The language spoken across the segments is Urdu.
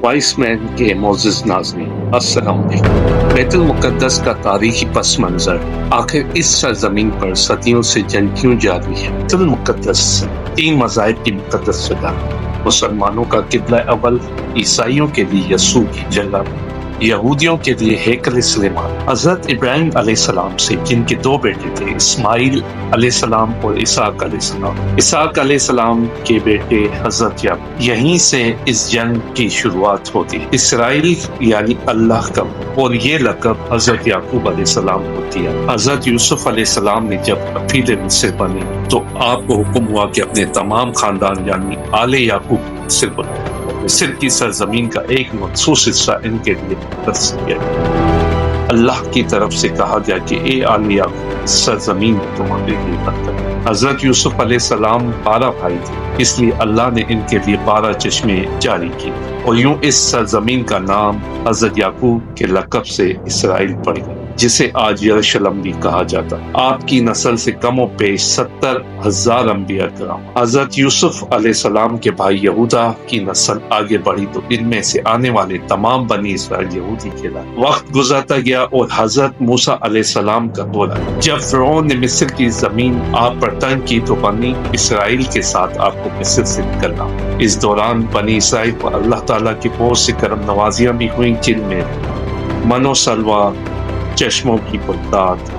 وائس مین کے معزز ناظرین، السلام علیکم۔ بیت المقدس کا تاریخی پس منظر، آخر اس سرزمین پر صدیوں سے جنگ کیوں جاری ہے؟ بیت المقدس 3 مذاہب کی مقدس جگہ، مسلمانوں کا قبلہ اول، عیسائیوں کے لیے یسوع کی جگہ، یہودیوں کے لیے ہیکل سلیمان۔ حضرت ابراہیم علیہ السلام سے جن کے 2 بیٹے تھے، اسماعیل علیہ السلام اور اسحاق علیہ السلام۔ اسحاق علیہ السلام کے بیٹے حضرت یعقوب۔ یہیں سے اس جنگ کی شروعات ہوتی ہے۔ اسرائیل یعنی اللہ کا، اور یہ لقب حضرت یعقوب علیہ السلام کو دیا۔ حضرت یوسف علیہ السلام نے جب کفیل مصر بنے تو آپ کو حکم ہوا کہ اپنے تمام خاندان یعنی آل یعقوب مصر بنائے۔ مصر کی سرزمین کا ایک مخصوص حصہ ان کے لیے مقدس کیا گیا۔ اللہ کی طرف سے کہا گیا کہ اے آل یعقوب، سرزمین تمہارے لیے برکت ہے۔ حضرت یوسف علیہ السلام 12 بھائی تھے، اس لیے اللہ نے ان کے لیے 12 چشمے جاری کیے، اور یوں اس سرزمین کا نام حضرت یعقوب کے لقب سے اسرائیل پڑ گیا، جسے آج یروشلم بھی کہا جاتا ہے۔ آپ کی نسل سے کم و بیش 70,000 انبیاء کرام۔ حضرت یوسف علیہ السلام کے بھائی یہودا کی نسل آگے بڑھی تو ان میں سے آنے والے تمام بنی اسرائیل یہودی کہلائے۔ وقت گزرتا گیا اور حضرت موسیٰ علیہ السلام کا دور آیا۔ جب فرعون نے مصر کی زمین آپ پر تنگ کی تو بنی اسرائیل کے ساتھ آپ کو مصر سے نکلنا۔ اس دوران بنی اسرائیل پر اللہ تعالیٰ کی بہت سی کرم نوازیاں بھی ہوئیں، جن میں من و سلوہ، چشموں کی بلدات،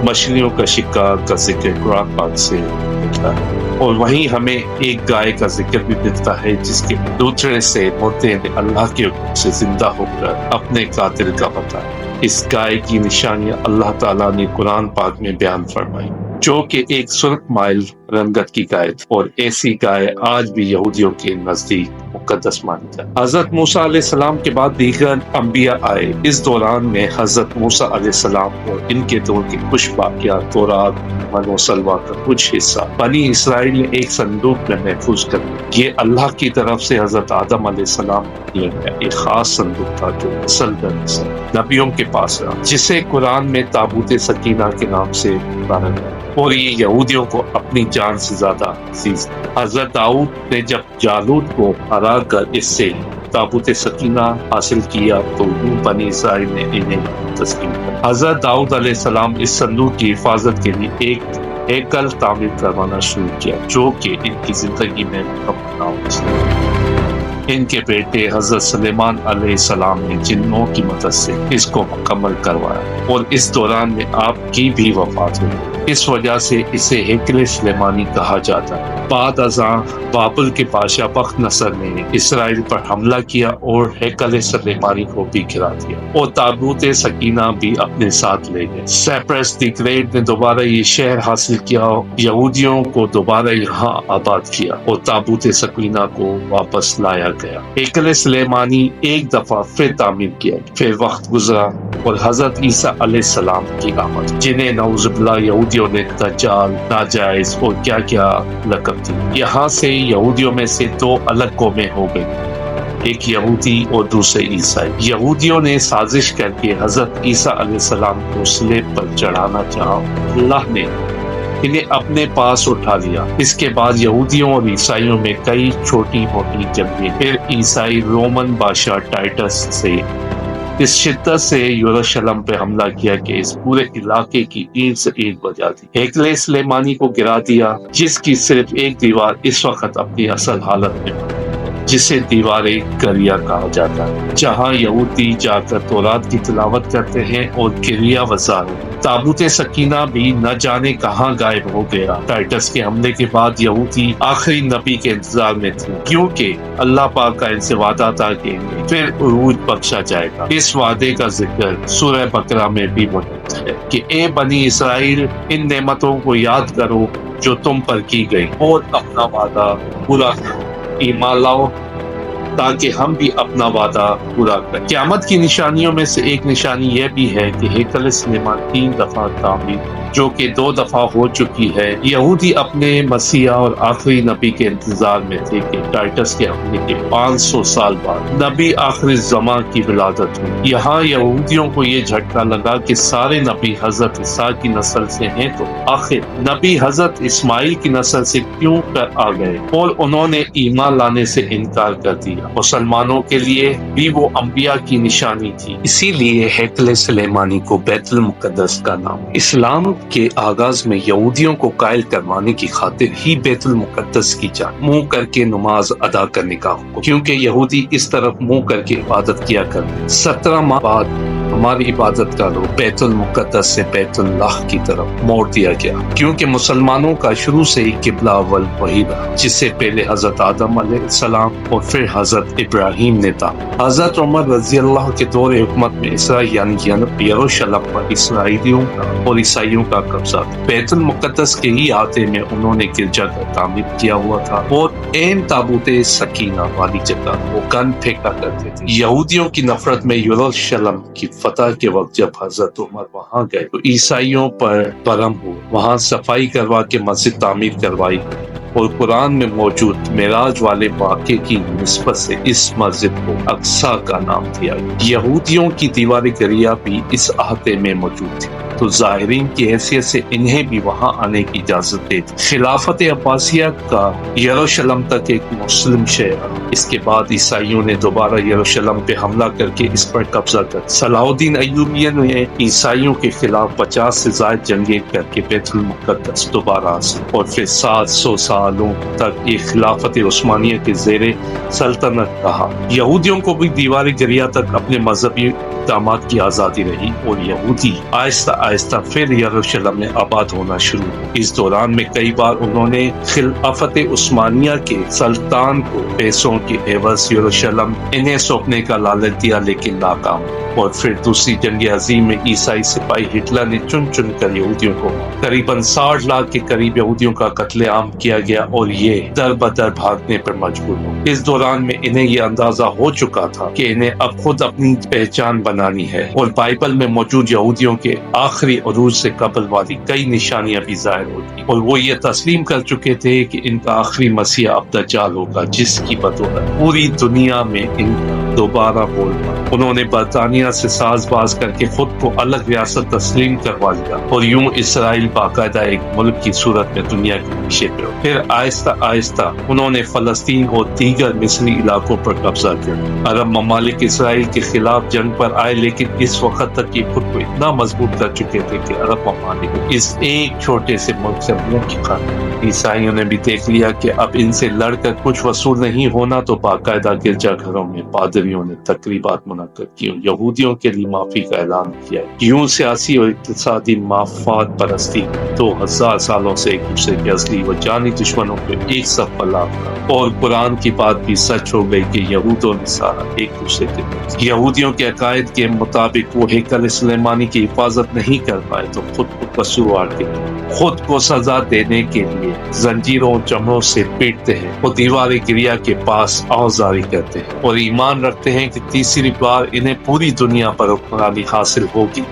مچھلیوں کا شکار کا ذکر قرآن پاک سے ملتا ہے، اور وہیں ہمیں ایک گائے کا ذکر بھی ملتا ہے جس کے دوسرے سے مردے نے اللہ کے حکم سے زندہ ہو کر اپنے قاتل کا بتایا۔ اس گائے کی نشانیاں اللہ تعالیٰ نے قرآن پاک میں بیان فرمائی، جو کہ ایک سرخ مائل رنگت کی گائے تھی، اور ایسی گائے آج بھی یہودیوں کے نزدیک مقدس مانی جاتی ہے۔ حضرت موسیٰ علیہ السلام کے بعد دیگر انبیاء آئے۔ اس دوران میں حضرت موسیٰ علیہ السلام اور ان کے دور کے کچھ واقعات، تورات، من و سلوہ کا کچھ حصہ بنی اسرائیل نے ایک صندوق میں محفوظ کر لیا۔ یہ اللہ کی طرف سے حضرت آدم علیہ السلام کو ایک خاص صندوق تھا جو نسل در نسل نبیوں کے پاس رہا، جسے قرآن میں تابوت سکینہ کے نام سے پکارا گیا، اور یہ یہودیوں کو اپنی جان سے زیادہ عزیز ہے۔ حضرت داؤد نے جب جالوت کو ہرا کر اس سے تابوت سکینہ حاصل کیا تو یوں بنی اسرائیل نے انہیں تسلیم کیا۔ حضرت داؤد علیہ السلام اس صندوق کی حفاظت کے لیے ایک ہیکل تعمیر کروانا شروع کیا، جو کہ ان کی زندگی میں مکمل نہ ہو سکا۔ ان کے بیٹے حضرت سلیمان علیہ السلام نے جنوں کی مدد سے اس کو مکمل کروایا، اور اس دوران میں آپ کی بھی وفات ہوئی۔ اس وجہ سے اسے ہیکل سلیمانی کہا جاتا ہے۔ بعد ازاں بابل کے بادشاہ بخت نصر نے اسرائیل پر حملہ کیا اور ہیکل سلیمانی کو بھی گرا دیا، اور تابوت سکینہ بھی اپنے ساتھ لے گئے۔ سیپرس دی گریٹ نے دوبارہ یہ شہر حاصل کیا، یہودیوں کو دوبارہ یہاں آباد کیا، اور تابوت سکینہ کو واپس لایا گیا۔ ہیکل سلیمانی ایک دفعہ پھر تعمیر کیا، پھر وقت گزرا اور حضرت عیسیٰ علیہ السلام کی آمد، جنہیں نعوذ باللہ یہودیوں نے دجال، ناجائز اور کیا کیا لقب دی۔ یہاں سے یہودیوں میں سے 2 الگ قومیں ہو گئی، ایک یہودی اور دوسرے عیسائی۔ یہودیوں نے سازش کر کے حضرت عیسیٰ علیہ السلام کو صلیب پر چڑھانا چاہا، اللہ نے انہیں اپنے پاس اٹھا لیا۔ اس کے بعد یہودیوں اور عیسائیوں میں کئی چھوٹی موٹی جنگیں، پھر عیسائی رومن بادشاہ ٹائٹس سے اس شدت سے یروشلم پہ حملہ کیا کہ اس پورے علاقے کی اینٹ سے اینٹ بجا دی۔ ہیکل سلیمانی کو گرا دیا، جس کی صرف ایک دیوار اس وقت اپنی اصل حالت میں، جسے دیوار کریا کہا جاتا ہے، جہاں یہودی جا کر تورات کی تلاوت کرتے ہیں اور کریا وزار ہوتے ہیں۔ تابوت سکینہ بھی نہ جانے کہاں غائب ہو گیا۔ ٹائٹس کے حملے کے بعد یہودی آخری نبی کے انتظار میں تھے، کیونکہ اللہ پاک کا ان سے وعدہ تھا کہ انہیں پھر عروج بخشا جائے گا۔ اس وعدے کا ذکر سورہ بقرہ میں بھی موجود ہے کہ اے بنی اسرائیل، ان نعمتوں کو یاد کرو جو تم پر کی گئی، اور اپنا وعدہ پورا کرو، ایمان لاؤ تاکہ ہم بھی اپنا وعدہ پورا کریں۔ قیامت کی نشانیوں میں سے ایک نشانی یہ بھی ہے کہ ہیکل سلیمان 3 دفعہ تعمیر جو کہ 2 دفعہ ہو چکی ہے۔ یہودی اپنے مسیح اور آخری نبی کے انتظار میں تھے کہ ٹائٹس کے حملے کے 500 سال بعد نبی آخر زمان کی ولادت ہوئی۔ یہاں یہودیوں کو یہ جھٹکا لگا کہ سارے نبی حضرت عیسیٰ کی نسل سے ہیں، تو آخر نبی حضرت اسماعیل کی نسل سے کیوں کر آ گئے، اور انہوں نے ایمان لانے سے انکار کر دیا۔ مسلمانوں کے لیے بھی وہ انبیاء کی نشانی تھی، اسی لیے ہیکل سلیمانی کو بیت المقدس کا نام۔ اسلام کے آغاز میں یہودیوں کو قائل کروانے کی خاطر ہی بیت المقدس کی جانب منہ کر کے نماز ادا کرنے کا حکم، کیونکہ یہودی اس طرف منہ کر کے عبادت کیا کرتے۔ 17 ماہ بعد ہماری عبادت کا رخ بیت المقدس سے بیت اللہ کی طرف موڑ دیا گیا، کیونکہ مسلمانوں کا شروع سے ہی قبلہ اول وہی رہا، جس سے پہلے حضرت آدم علیہ السلام اور پھر حضرت ابراہیم نے تھا۔ حضرت عمر رضی اللہ کے دور حکومت میں اسرائیل یعنی یروشلم پر اسرائیلیوں کا اور عیسائیوں کا قبضہ تھا۔ بیت المقدس کے ہی احاطے میں انہوں نے گرجا گھر تعمیر کیا ہوا تھا اور عین تابوت سکینہ والی جگہ وہ گن پھینکا کرتے تھے۔ یہودیوں کی نفرت میں یروشلم کی فتح کے وقت جب حضرت عمر وہاں گئے تو عیسائیوں پر برہم ہوئے، وہاں صفائی کروا کے مسجد تعمیر کروائی، اور قرآن میں موجود معراج والے واقعے کی نسبت سے اس مسجد کو اقصی کا نام دیا گیا۔ یہودیوں کی دیوار گریا بھی اس احاطے میں موجود تھی، تو زائرین کی حیثیت سے انہیں بھی وہاں آنے کی اجازت دی تھی۔ خلافت عباسیہ کا یروشلم تک ایک مسلم شہر رہا۔ اس کے بعد عیسائیوں نے دوبارہ یروشلم پہ حملہ کر کے اس پر قبضہ کر۔ صلاح الدین ایوبی نے عیسائیوں کے خلاف 50 سے زائد جنگیں کر کے بیت المقدس دوبارہ حاصل، اور پھر 700 سالوں تک یہ خلافت عثمانیہ کے زیر سلطنت رہا۔ یہودیوں کو بھی دیوار گریا تک اپنے مذہبی اقدامات کی آزادی رہی، اور یہودی آہستہ آہستہ پھر یروشلم میں آباد ہونا شروع ہوا۔ اس دوران میں کئی بار انہوں نے خلافت عثمانیہ کے سلطان کو پیسوں کے عوض یروشلم انہیں سونپنے کا لالچ دیا، لیکن ناکام۔ اور پھر دوسری جنگ عظیم میں عیسائی سپاہی ہٹلر نے چن چن کر یہودیوں کو قریباً 60 لاکھ کے قریب یہودیوں کا قتل عام کیا گیا، اور یہ در بدر بھاگنے پر مجبور ہو۔ اس دوران میں انہیں یہ اندازہ ہو چکا تھا کہ انہیں اب خود اپنی پہچان بنانی ہے، اور بائبل میں موجود یہودیوں کے آخری عروج سے قبل والی کئی نشانیاں بھی ظاہر ہوتی، اور وہ یہ تسلیم کر چکے تھے کہ ان کا آخری مسیح اب دجال ہوگا، جس کی بدولت پوری دنیا میں ان کا دوبارہ بولنا۔ انہوں نے برطانیہ سے ساز باز کر کے خود کو الگ ریاست تسلیم کروا لیا، اور یوں اسرائیل باقاعدہ ایک ملک کی صورت میں دنیا کے پیچھے پہ۔ پھر آہستہ آہستہ انہوں نے فلسطین اور دیگر مصری علاقوں پر قبضہ کیا۔ عرب ممالک اسرائیل کے خلاف جنگ پر آئے، لیکن اس وقت تک یہ خود کو اتنا مضبوط کر چکے تھے کہ عرب ممالک اس ایک چھوٹے سے ملک سے منہ کی خاطر۔ عیسائیوں نے بھی دیکھ لیا کہ اب ان سے لڑ کر کچھ وصول نہیں ہونا، تو باقاعدہ گرجا گھروں میں پادریوں نے تقریبات منعقد کی، یہودیوں کے لیے معافی کا اعلان کیا۔ یوں سیاسی اور اقتصادی مفاد پرستی 2000 سالوں سے ایک دوسرے کے اصلی و جانی دشمنوں کو ایک صف پر لا کر، اور قرآن کی بات بھی سچ ہو گئی کہ یہود و نصارہ ایک دوسرے کے دوست۔ یہودیوں کے عقائد کے مطابق وہ ہیکل سلیمانی کی حفاظت نہیں کر پائے، تو خود کو قصوروار کے خود کو سزا دینے کے لیے زنجیروں چمڑوں سے پیٹتے ہیں، اور دیوار گریا کے پاس آوازاری کرتے ہیں، اور ایمان رکھتے ہیں کہ تیسری بار انہیں پوری دنیا پر حکمرانی حاصل ہوگی۔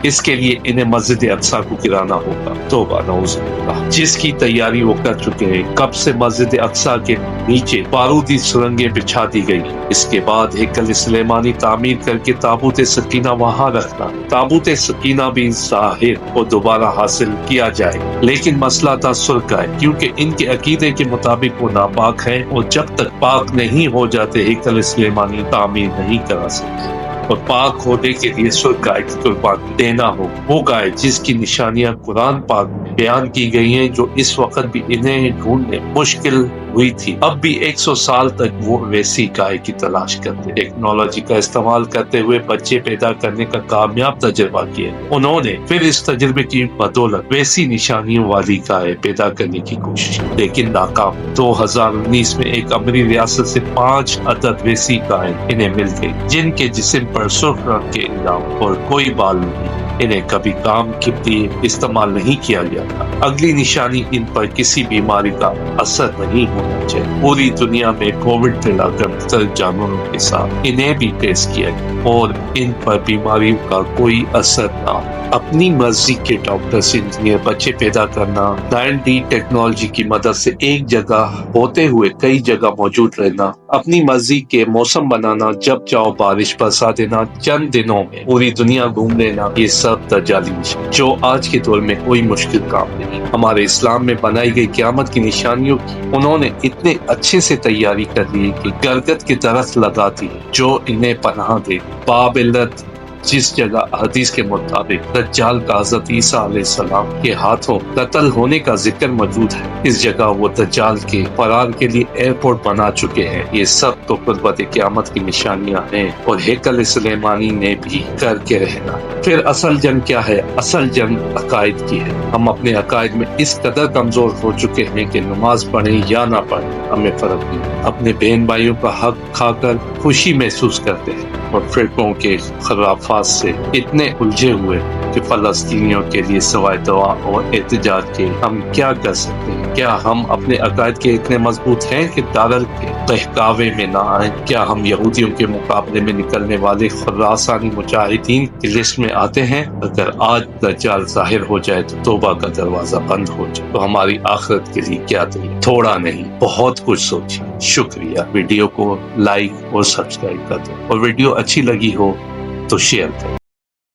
اس کے لیے انہیں مسجد اقصی کو گرانا ہوگا۔ توبہ نعوذ باللہ، جس کی تیاری وہ کر چکے ہیں۔ کب سے مسجد اقصی کے نیچے بارودی سرنگیں بچھا دی گئی۔ اس کے بعد ہیکل سلیمانی تعمیر کر کے تابوت سکینہ وہاں رکھنا۔ تابوت سکینہ بھی ظاہر اور دوبارہ حاصل کیا جائے، لیکن مسئلہ تھا سرخ گائے، کیونکہ ان کے عقیدے کے مطابق وہ ناپاک ہیں، اور جب تک پاک نہیں ہو جاتے ہیکل سلیمانی تعمیر نہیں کرا سکتے، اور پاک ہونے کے لیے سرخ گائے کی قربانی دینا ہو، وہ گائے جس کی نشانیاں قرآن پاک میں بیان کی گئی ہیں، جو اس وقت بھی انہیں ڈھونڈنے مشکل ہوئی تھی۔ اب بھی 100 سال تک وہ ویسی گائے کی تلاش کرتے، ٹیکنالوجی کا استعمال کرتے ہوئے بچے پیدا کرنے کا کامیاب تجربہ کیا۔ انہوں نے پھر اس تجربے کی بدولت ویسی نشانیوں والی گائے پیدا کرنے کی کوشش کی، لیکن ناکام۔ 2019 میں ایک امریکی ریاست سے 5 عدد ویسی گائے انہیں مل گئی، جن کے جسم پر سرخ رنگ کے علاوہ اور کوئی بال نہیں۔ انہیں کبھی کام کے لیے استعمال نہیں کیا گیا تھا۔ اگلی نشانی ان پر کسی بیماری کا اثر نہیں ہونا چاہیے۔ پوری دنیا میں کووڈ پھیلا کر مختلف جانوروں کے ساتھ انہیں بھی ٹیسٹ کیا گیا اور ان پر بیماریوں کا کوئی اثر نہ ہو۔ اپنی مرضی کے ڈاکٹر سے انجینئر بچے پیدا کرنا، 9D ٹیکنالوجی کی مدد سے ایک جگہ ہوتے ہوئے کئی جگہ موجود رہنا، اپنی مرضی کے موسم بنانا، جب چاہو بارش برسا دینا، چند دنوں میں پوری دنیا گھوم لینا، یہ سب دجالی نشان جو آج کے دور میں کوئی مشکل کام نہیں۔ ہمارے اسلام میں بنائی گئی قیامت کی نشانیوں کی انہوں نے اتنے اچھے سے تیاری کر لی کہ گرگد کے درخت لگا دی جو انہیں پناہ دے۔ باب علت جس جگہ حدیث کے مطابق دجال کا حضرت عیسیٰ علیہ السلام کے ہاتھوں قتل ہونے کا ذکر موجود ہے، اس جگہ وہ دجال کے فرار کے لیے ایئرپورٹ بنا چکے ہیں۔ یہ سب تو قربت قیامت کی نشانیاں ہیں اور ہیکل سلیمانی نے بھی کر کے رہنا۔ پھر اصل جنگ کیا ہے؟ اصل جنگ عقائد کی ہے۔ ہم اپنے عقائد میں اس قدر کمزور ہو چکے ہیں کہ نماز پڑھیں یا نہ پڑھیں ہمیں فرق نہیں، اپنے بہن بھائیوں کا حق کھا کر خوشی محسوس کرتے ہیں اور فرقوں کے خرافات سے اتنے الجھے ہوئے کہ فلسطینیوں کے لیے سوائے دعا اور احتجاج کے ہم کیا کر سکتے ہیں؟ کیا ہم اپنے عقائد کے اتنے مضبوط ہیں کہ ڈالر کے بہکاوے میں نہ آئیں؟ کیا ہم یہودیوں کے مقابلے میں نکلنے والے خراسانی مجاہدین کی لسٹ میں آتے ہیں؟ اگر آج دجال ظاہر ہو جائے تو توبہ کا دروازہ بند ہو جائے تو ہماری آخرت کے لیے کیا دیں؟ تھوڑا نہیں، بہت کچھ سوچیں۔ شکریہ۔ ویڈیو کو لائک اور سبسکرائب کر دیں اور ویڈیو اچھی لگی ہو تو شیئر کریں۔